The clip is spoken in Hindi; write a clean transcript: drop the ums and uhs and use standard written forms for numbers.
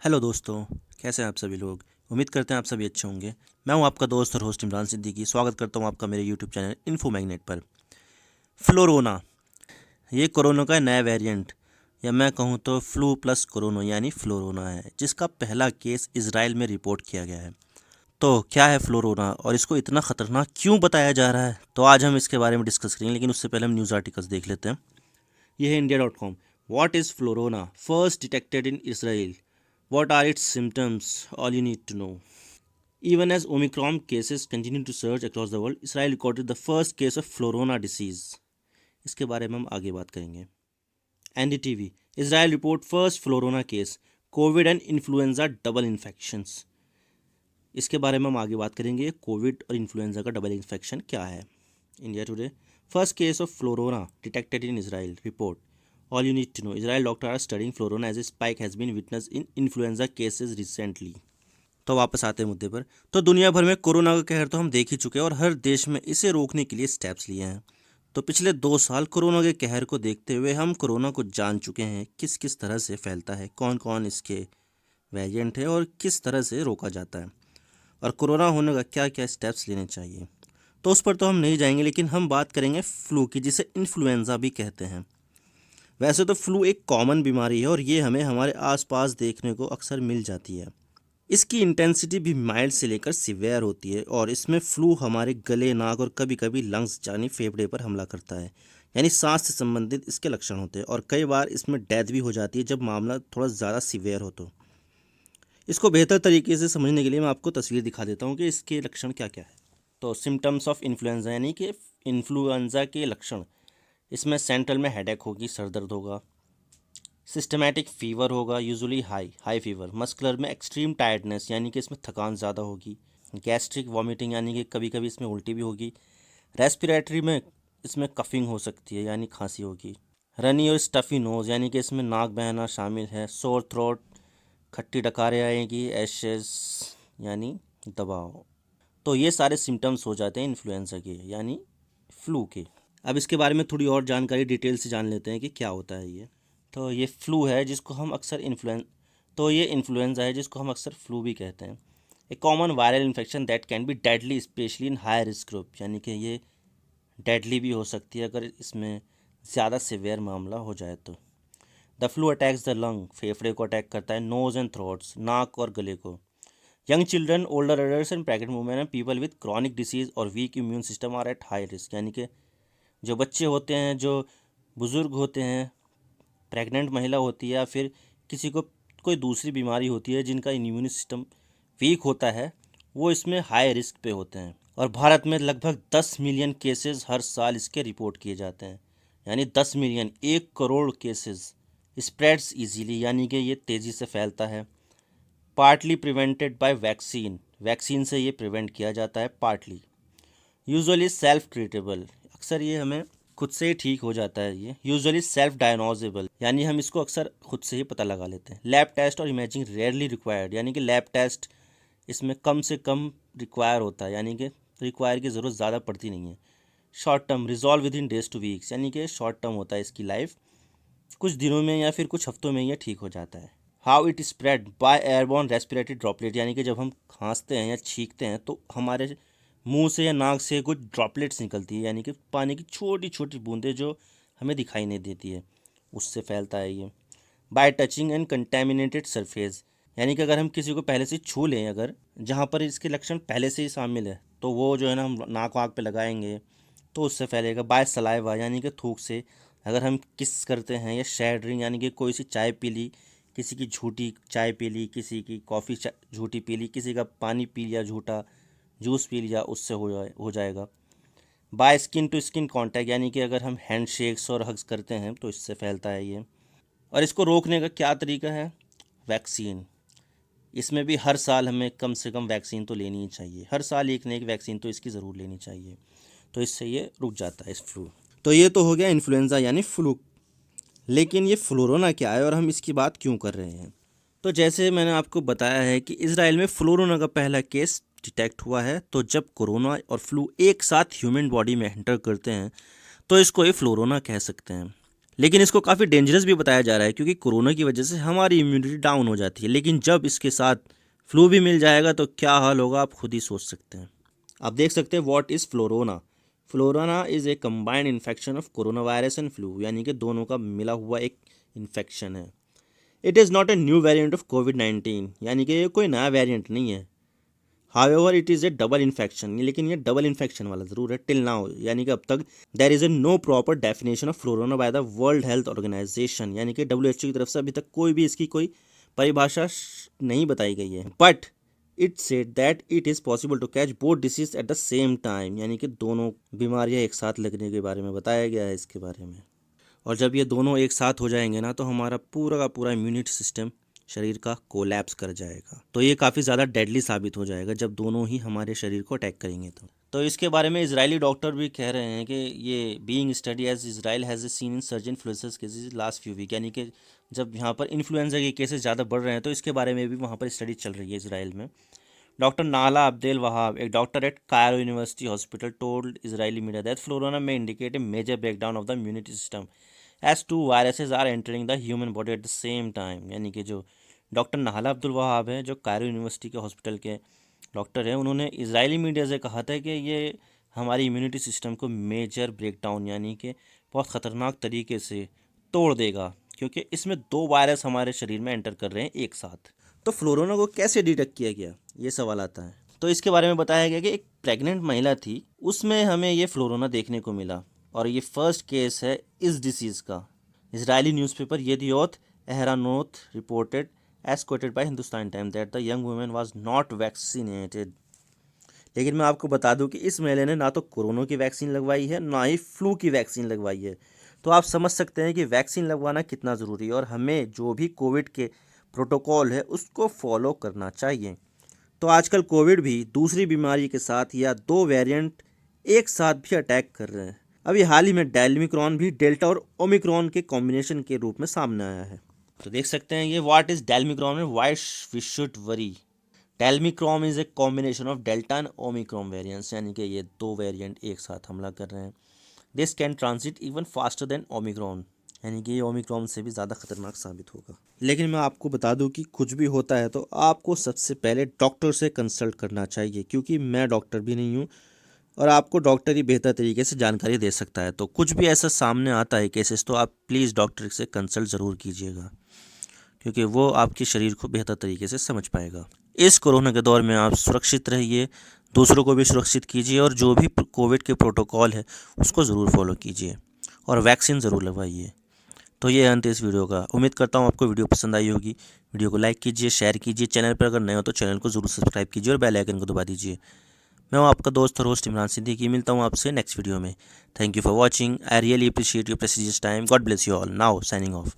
हेलो दोस्तों, कैसे हैं आप सभी लोग। उम्मीद करते हैं आप सभी अच्छे होंगे। मैं हूं आपका दोस्त और होस्ट इमरान सिद्दीकी। स्वागत करता हूं आपका मेरे यूट्यूब चैनल इन्फो मैग्नेट पर। फ्लोरोना, ये कोरोना का नया वेरिएंट, या मैं कहूं तो फ्लू प्लस कोरोना यानी फ्लोरोना है, जिसका पहला केस इजराइल में रिपोर्ट किया गया है। तो क्या है फ्लोरोना और इसको इतना खतरनाक क्यों बताया जा रहा है, तो आज हम इसके बारे में डिस्कस करेंगे। लेकिन उससे पहले हम न्यूज़ आर्टिकल्स देख लेते हैं। यह है India.com। What is Florona? First detected in Israel. What are its symptoms? All you need to know. Even as Omicron cases continue to surge across the world, Israel recorded the first case of Florona disease. इसके बारे में हम आगे बात करेंगे। NDTV, Israel report first Florona case, Covid and influenza double infections. इसके बारे में हम आगे बात करेंगे। कोविड और इन्फ्लुएंजा का डबल इन्फेक्शन क्या है। India today, first case of florona detected in Israel, report all you need to know, Israel doctor are studying florona as a spike has been witnessed in influenza cases recently। तो वापस आते हैं मुद्दे पर। तो दुनिया भर में कोरोना का कहर तो हम देख ही चुके हैं और हर देश में इसे रोकने के लिए स्टेप्स लिए हैं। तो पिछले 2 साल कोरोना के कहर को देखते हुए हम कोरोना को जान चुके हैं, किस किस तरह से फैलता है, कौन कौन इसके वेरिएंट है और किस तरह से रोका जाता है, और कोरोना होने का क्या क्या स्टेप्स लेने चाहिए। तो उस पर तो हम नहीं जाएंगे, लेकिन हम बात करेंगे फ्लू की, जिसे इन्फ्लुएंजा भी कहते हैं। वैसे तो फ्लू एक कॉमन बीमारी है और ये हमें हमारे आसपास देखने को अक्सर मिल जाती है। इसकी इंटेंसिटी भी माइल्ड से लेकर सिवियर होती है और इसमें फ्लू हमारे गले, नाक और कभी कभी लंग्स यानी फेफड़े पर हमला करता है, यानी सांस से संबंधित इसके लक्षण होते हैं। और कई बार इसमें डेथ भी हो जाती है जब मामला थोड़ा ज़्यादा सिवियर हो। तो इसको बेहतर तरीके से समझने के लिए मैं आपको तस्वीर दिखा देता हूँ कि इसके लक्षण क्या क्या है। तो सिम्टम्स ऑफ इन्फ्लुएंजा, यानी कि इन्फ्लुएंजा के लक्षण, इसमें सेंट्रल में हेडेक होगी, सर दर्द होगा, सिस्टमैटिक फीवर होगा, यूजुअली हाई फीवर, मस्कुलर में एक्सट्रीम टायर्डनेस, यानी कि इसमें थकान ज़्यादा होगी, गैस्ट्रिक वॉमिटिंग, यानी कि कभी कभी इसमें उल्टी भी होगी, रेस्पिरेटरी में इसमें कफिंग हो सकती है, यानी खांसी होगी, रनी और स्टफ़ी नोज़, यानी कि इसमें नाक बहना शामिल है, सोर थ्रोट, खट्टी डकारें आएगी, एशेस यानी दबाव। तो ये सारे सिम्टम्स हो जाते हैं इन्फ्लुएंजा के, यानी फ्लू के। अब इसके बारे में थोड़ी और जानकारी डिटेल से जान लेते हैं कि क्या होता है ये। तो ये फ्लू है जिसको हम अक्सर ये इन्फ्लुएंजा है जिसको हम अक्सर फ्लू भी कहते हैं। A common viral infection that can be deadly especially in high risk group, यानी कि ये डेडली भी हो सकती है अगर इसमें ज़्यादा सिवियर मामला हो जाए तो। The flu attacks the lung, फेफड़े को अटैक करता है, नोज एंड थ्रोट्स, नाक और गले को। Young children, older adults and pregnant women and people with chronic disease और weak immune system are at high risk, यानी कि जो बच्चे होते हैं, जो बुज़ुर्ग होते हैं, प्रेग्नेंट महिला होती है, या फिर किसी को कोई दूसरी बीमारी होती है जिनका इम्यून सिस्टम वीक होता है, वो इसमें हाई रिस्क पे होते हैं। और भारत में लगभग 10 मिलियन केसेस हर साल इसके रिपोर्ट किए जाते हैं, यानी 10 million, 1 crore cases. Spreads easily, यानी कि ये तेज़ी से फैलता है। Partly prevented by vaccine, vaccine से ये प्रिवेंट किया जाता है पार्टली। यूजुअली सेल्फ ट्रीटेबल, अक्सर ये हमें खुद से ही ठीक हो जाता है। ये यूजुअली सेल्फ डायग्नोजेबल, यानी हम इसको अक्सर खुद से ही पता लगा लेते हैं। लैब टेस्ट और इमेजिंग रेयरली रिक्वायर्ड, यानी कि लैब टेस्ट इसमें कम से कम रिक्वायर होता है, यानी कि रिक्वायर की ज़रूरत ज़्यादा पड़ती नहीं है। Short term, resolve with in days two weeks, यानी कि शॉर्ट टर्म होता है इसकी लाइफ, कुछ दिनों में या फिर कुछ हफ्तों में ये ठीक हो जाता है। How it spread, by airborne respiratory droplet, यानी कि जब हम खांसते हैं या छींकते हैं तो हमारे मुंह से या नाक से कुछ ड्रॉपलेट्स निकलती है, यानी कि पानी की छोटी छोटी बूंदें जो हमें दिखाई नहीं देती है, उससे फैलता है ये। Bye touching and contaminated surface, यानी कि अगर हम किसी को पहले से छू लें, अगर जहाँ पर इसके लक्षण पहले से ही शामिल है, तो वो जो है ना, हम नाक वाक पे लगाएंगे तो उससे फैलेगा। बाय सलाइवा, यानी कि थूक से अगर हम किस करते हैं, या शेयर ड्रिंक, यानी कि कोई सी चाय पी ली, किसी की झूठी चाय पी ली, किसी की कॉफ़ी झूठी पी ली, किसी का पानी पी लिया झूठा, जूस पी लिया, उससे हो जाएगा। By skin to skin contact, यानी कि अगर हम हैंड शेक्स और हग्स करते हैं तो इससे फैलता है ये। और इसको रोकने का क्या तरीका है? वैक्सीन। इसमें भी हर साल हमें कम से कम वैक्सीन तो लेनी ही चाहिए, हर साल एक न एक वैक्सीन तो इसकी ज़रूर लेनी चाहिए, तो इससे ये रुक जाता है इस फ्लू। तो ये तो हो गया इन्फ्लुएंजा यानी फ्लू। लेकिन ये फ्लोरोना क्या है और हम इसकी बात क्यों कर रहे हैं? तो जैसे मैंने आपको बताया है कि इजराइल में फ्लोरोना का पहला केस डिटेक्ट हुआ है। तो जब कोरोना और फ्लू एक साथ ह्यूमन बॉडी में एंटर करते हैं तो इसको ये फ्लोरोना कह सकते हैं। लेकिन इसको काफ़ी डेंजरस भी बताया जा रहा है क्योंकि कोरोना की वजह से हमारी इम्यूनिटी डाउन हो जाती है, लेकिन जब इसके साथ फ्लू भी मिल जाएगा तो क्या हाल होगा आप खुद ही सोच सकते हैं। आप देख सकते हैं what is florona. Florona is a combined infection of corona virus and flu, यानी कि दोनों का मिला हुआ एक इन्फेक्शन है। It is not a new variant of कोविड-19, यानी कि ये कोई नया वेरिएंट नहीं है। However it is a double infection, लेकिन ये डबल इन्फेक्शन वाला ज़रूर है टिल नाउ, यानी कि अब तक there is a no proper definition of florona by the world health organization, यानी कि WHO की तरफ से अभी तक कोई भी इसकी कोई परिभाषा नहीं बताई गई है। But it said that it is possible to catch both disease at the same time, यानी कि दोनों बीमारियां एक साथ लगने के बारे में बताया गया है इसके बारे में। और जब ये दोनों एक साथ हो जाएंगे ना तो हमारा पूरा का पूरा इम्यूनिटी सिस्टम शरीर का कोलैप्स कर जाएगा। तो ये काफ़ी ज़्यादा डेडली साबित हो जाएगा जब दोनों ही हमारे शरीर को अटैक करेंगे। तो इसके बारे में इजरायली डॉक्टर भी कह रहे हैं कि ये being study as Israel has seen in surge influenza cases last few week, यानी कि जब यहाँ पर इन्फ्लुएंजा के केसेस ज़्यादा बढ़ रहे हैं तो इसके बारे में भी वहाँ पर स्टडी चल रही है इसराइल में। डॉक्टर नाला अब्देल वहाब, एक doctor at Cairo University hospital, told Israeli media that florona may indicate a major breakdown of the immunity system as two viruses are entering the human body at the same time. यानी कि जो डॉक्टर नाला अब्दुल वहाब हैं, जो कायरो यूनिवर्सिटी के हॉस्पिटल के डॉक्टर हैं, उन्होंने इजरायली मीडिया से कहा था कि ये हमारी इम्यूनिटी सिस्टम को मेजर ब्रेकडाउन, यानी कि बहुत ख़तरनाक तरीके से तोड़ देगा, क्योंकि इसमें दो वायरस हमारे शरीर में एंटर कर रहे हैं एक साथ। तो फ्लोरोना को कैसे डिटेक्ट किया गया, ये सवाल आता है। तो इसके बारे में बताया गया कि एक प्रेग्नेंट महिला थी, उसमें हमें ये फ्लोरोना देखने को मिला और ये फर्स्ट केस है इस डिसीज़ का। Israeli newspaper Yedioth Ahronoth reported as quoted by Hindustan Time that the young women was not vaccinated. लेकिन मैं आपको बता दूं कि इस महिला ने ना तो कोरोना की वैक्सीन लगवाई है, ना ही फ्लू की वैक्सीन लगवाई है। तो आप समझ सकते हैं कि वैक्सीन लगवाना कितना ज़रूरी है और हमें जो भी कोविड के प्रोटोकॉल है उसको फॉलो करना चाहिए। तो आजकल कोविड भी दूसरी बीमारी के साथ या दो वेरिएंट एक साथ भी अटैक कर रहे हैं। अभी हाल ही में डेल्मिक्रॉन भी डेल्टा और ओमिक्रॉन के कॉम्बिनेशन के रूप में सामने आया है। तो देख सकते हैं ये what is delmicron and why we should worry. Delmicron is a combination of delta and omicron variants, यानी कि ये दो वेरिएंट एक साथ हमला कर रहे हैं। This can transit even faster than Omicron, यानी कि ये ओमिक्रॉन से भी ज़्यादा खतरनाक साबित होगा। लेकिन मैं आपको बता दूं कि कुछ भी होता है तो आपको सबसे पहले डॉक्टर से कंसल्ट करना चाहिए, क्योंकि मैं डॉक्टर भी नहीं हूं और आपको डॉक्टर ही बेहतर तरीके से जानकारी दे सकता है। तो कुछ भी ऐसा सामने आता है केसेस, तो आप प्लीज़ डॉक्टर से कंसल्ट ज़रूर कीजिएगा, क्योंकि वो आपके शरीर को बेहतर तरीके से समझ पाएगा। इस कोरोना के दौर में आप सुरक्षित रहिए, दूसरों को भी सुरक्षित कीजिए और जो भी कोविड के प्रोटोकॉल है उसको ज़रूर फॉलो कीजिए और वैक्सीन ज़रूर लगवाइए। तो ये अंत इस वीडियो का। उम्मीद करता हूँ आपको वीडियो पसंद आई होगी। वीडियो को लाइक कीजिए, शेयर कीजिए, चैनल पर अगर नए हो तो चैनल को ज़रूर सब्सक्राइब कीजिए और बेल आइकन को दबा दीजिए। मैं हूँ आपका दोस्त और होस्ट इमरान सिद्दीकी। मिलता हूँ आपसे नेक्स्ट वीडियो में। Thank you for watching. I really appreciate your precious time. God bless you all. Now signing off.